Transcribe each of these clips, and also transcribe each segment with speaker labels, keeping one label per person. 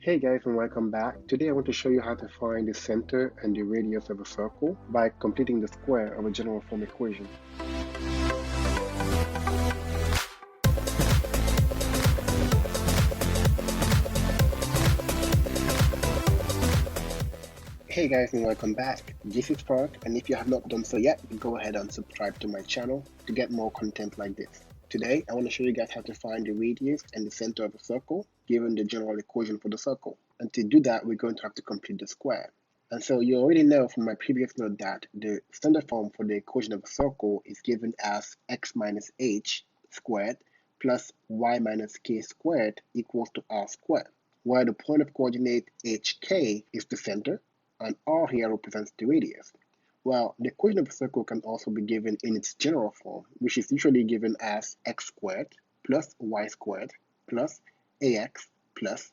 Speaker 1: Hey guys, and welcome back. Today I want to show you how to find the center and the radius of a circle by completing the square of a general form equation. Hey guys, and welcome back. This is Franck, and if you have not done so yet, go ahead and subscribe to my channel to get more content like this. Today I want to show you guys how to find the radius and the center of a circle given the general equation for the circle. And to do that, we're going to have to complete the square. And so you already know from my previous note that the standard form for the equation of a circle is given as x minus h squared plus y minus k squared equals to r squared, where the point of coordinate hk is the center and r here represents the radius. Well, the equation of a circle can also be given in its general form, which is usually given as x squared plus y squared plus ax plus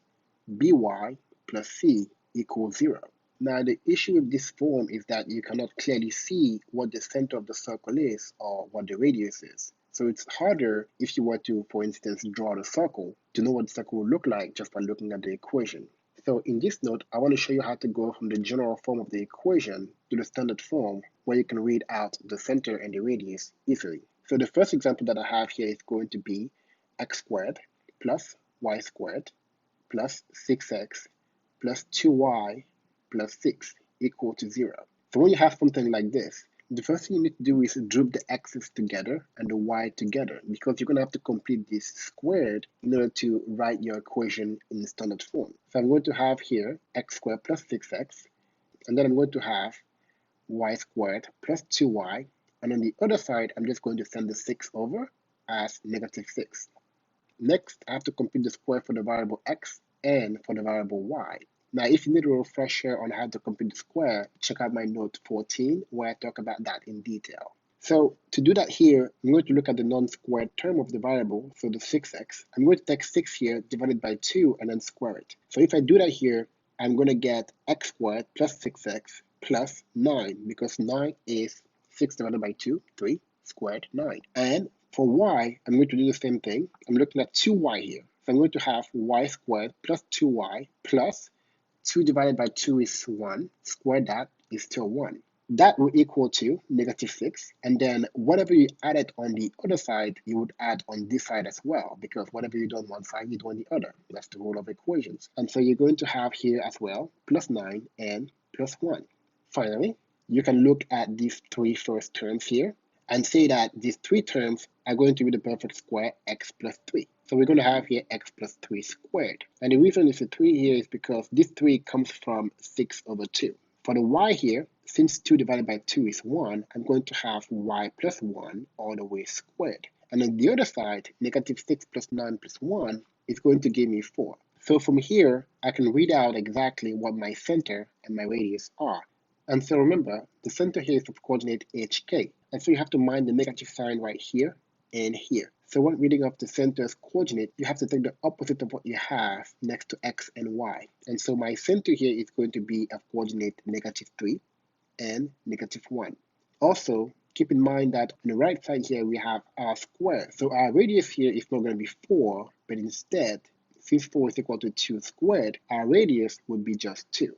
Speaker 1: by plus c equals 0. Now, the issue with this form is that you cannot clearly see what the center of the circle is or what the radius is. So it's harder if you were to, for instance, draw the circle to know what the circle will look like just by looking at the equation. So in this note, I want to show you how to go from the general form of the equation to the standard form where you can read out the center and the radius easily. So the first example that I have here is going to be x squared plus y squared plus 6x plus 2y plus 6 equal to 0. So when you have something like this, the first thing you need to do is group the x's together and the y together, because you're going to have to complete this squared in order to write your equation in standard form. So I'm going to have here x squared plus 6x, and then I'm going to have y squared plus 2y, and on the other side, I'm just going to send the 6 over as negative 6. Next, I have to compute the square for the variable x and for the variable y. Now, if you need a refresher on how to compute the square, check out my note 14, where I talk about that in detail. So to do that here, I'm going to look at the non-squared term of the variable, so the 6x. I'm going to take 6 here, divided by 2, and then square it. So if I do that here, I'm going to get x squared plus 6x plus 9, because 9 is 6 divided by 2, 3, squared 9. And for y, I'm going to do the same thing. I'm looking at 2y here. So I'm going to have y squared plus 2y plus 2 divided by 2 is 1, square that is still 1. That will equal to negative 6, and then whatever you added on the other side, you would add on this side as well, because whatever you do on one side, you do on the other. That's the rule of equations. And so you're going to have here as well, plus 9 and plus 1. Finally, you can look at these three first terms here and say that these three terms are going to be the perfect square x plus 3. So we're going to have here x plus 3 squared. And the reason it's a 3 here is because this 3 comes from 6 over 2. For the y here, since 2 divided by 2 is 1, I'm going to have y plus 1 all the way squared. And on the other side, negative 6 plus 9 plus 1 is going to give me 4. So from here, I can read out exactly what my center and my radius are. And so remember, the center here is of coordinate hk. And so you have to mind the negative sign right here and here. So when reading of the center's coordinate, you have to take the opposite of what you have next to x and y. And so my center here is going to be of coordinate negative 3 and negative 1. Also, keep in mind that on the right side here, we have r squared. So our radius here is not going to be 4, but instead, since 4 is equal to 2 squared, our radius would be just 2.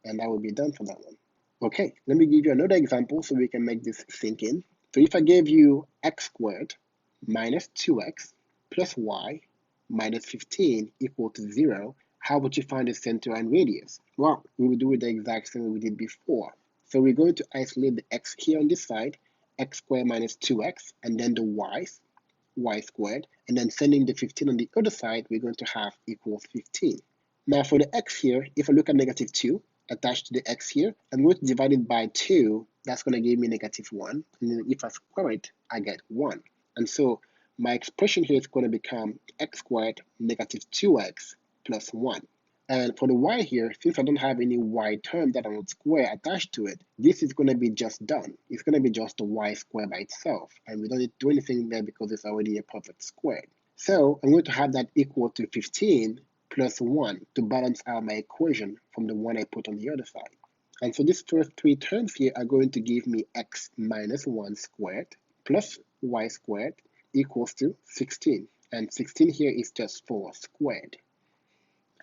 Speaker 1: And that will be done for that one. Okay, let me give you another example so we can make this sink in. So if I gave you x squared minus 2x plus y minus 15 equal to 0, how would you find the center and radius? Well, we will do it the exact same way we did before. So we're going to isolate the x here on this side, x squared minus 2x, and then the y squared, and then sending the 15 on the other side, we're going to have equals 15. Now for the x here, if I look at negative 2, attached to the x here, I'm going to divide it by 2. That's going to give me negative 1. And then if I square it, I get 1. And so my expression here is going to become x squared negative 2x plus 1. And for the y here, since I don't have any y term that I would square attached to it, this is going to be just done. It's going to be just the y squared by itself. And we don't need to do anything there because it's already a perfect square. So I'm going to have that equal to 15 plus 1 to balance out my equation from the one I put on the other side. And so these first three terms here are going to give me x minus 1 squared plus y squared equals to 16. And 16 here is just 4 squared.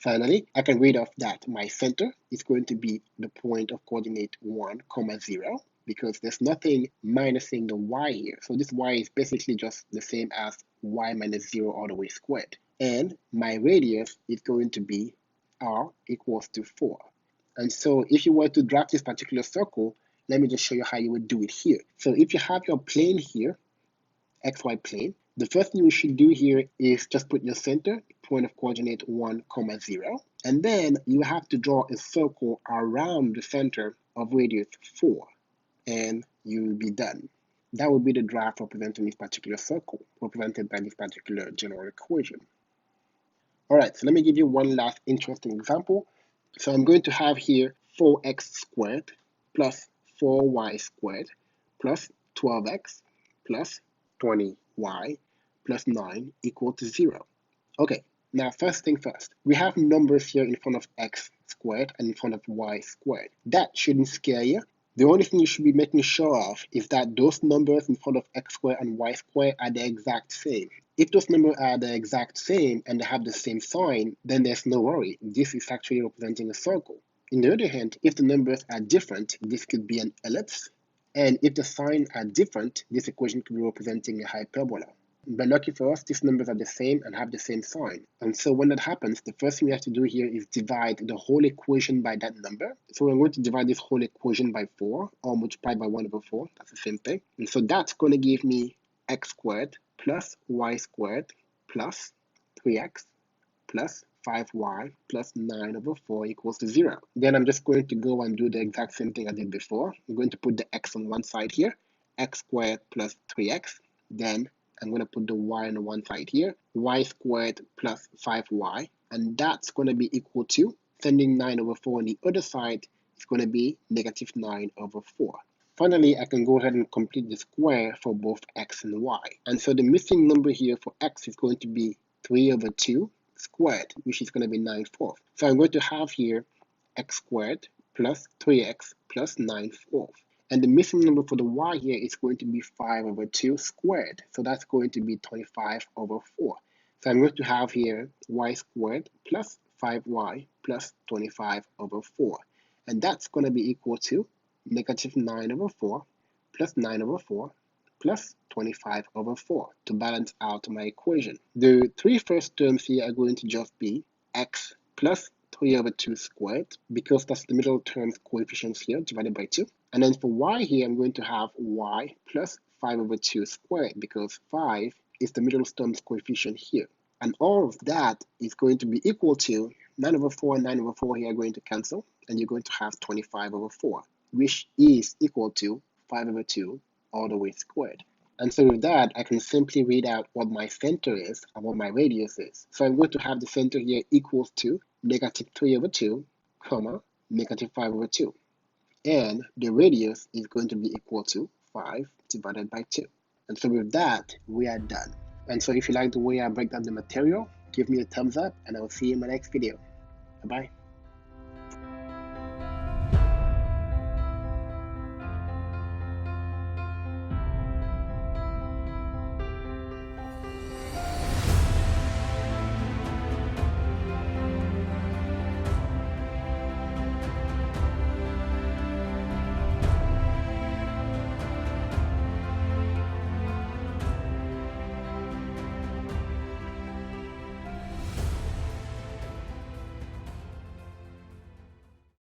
Speaker 1: Finally, I can read off that my center is going to be the point of coordinate 1, 0, because there's nothing minusing the y here. So this y is basically just the same as y minus 0 all the way squared. And my radius is going to be r equals to 4. And so if you were to draft this particular circle, let me just show you how you would do it here. So if you have your plane here, xy plane, the first thing you should do here is just put your center, point of coordinate 1, 0, and then you have to draw a circle around the center of radius 4, and you will be done. That will be the draft representing this particular circle, represented by this particular general equation. All right, so let me give you one last interesting example. So I'm going to have here 4x squared plus 4y squared plus 12x plus 20y plus 9 equal to 0. Okay, now first thing first, we have numbers here in front of x squared and in front of y squared. That shouldn't scare you. The only thing you should be making sure of is that those numbers in front of x squared and y squared are the exact same. If those numbers are the exact same and they have the same sign, then there's no worry. This is actually representing a circle. On the other hand, if the numbers are different, this could be an ellipse. And if the signs are different, this equation could be representing a hyperbola. But lucky for us, these numbers are the same and have the same sign. And so when that happens, the first thing we have to do here is divide the whole equation by that number. So we're going to divide this whole equation by 4, or multiply by 1 over 4. That's the same thing. And so that's going to give me x squared plus y squared plus 3x plus 5y plus 9 over 4 equals to 0. Then I'm just going to go and do the exact same thing I did before. I'm going to put the x on one side here, x squared plus 3x. Then I'm going to put the y on one side here, y squared plus 5y. And that's going to be equal to, sending 9 over 4 on the other side, it's going to be negative 9 over 4. Finally, I can go ahead and complete the square for both x and y. And so the missing number here for x is going to be 3 over 2 squared, which is going to be 9/4. So I'm going to have here x squared plus 3x plus 9/4. And the missing number for the y here is going to be 5 over 2 squared. So that's going to be 25 over 4. So I'm going to have here y squared plus 5y plus 25 over 4. And that's going to be equal to negative 9 over 4 plus 9 over 4 plus 25 over 4 to balance out my equation. The three first terms here are going to just be x plus 3 over 2 squared, because that's the middle term's coefficients here, divided by 2. And then for y here, I'm going to have y plus 5 over 2 squared, because 5 is the middle term's coefficient here. And all of that is going to be equal to 9 over 4 and 9 over 4 here are going to cancel, and you're going to have 25 over 4, which is equal to 5 over 2 all the way squared. And so with that, I can simply read out what my center is and what my radius is. So I'm going to have the center here equals to negative 3 over 2, comma, negative 5 over 2. And the radius is going to be equal to 5 divided by 2. And so with that, we are done. And so if you like the way I break down the material, give me a thumbs up, and I will see you in my next video. Bye-bye.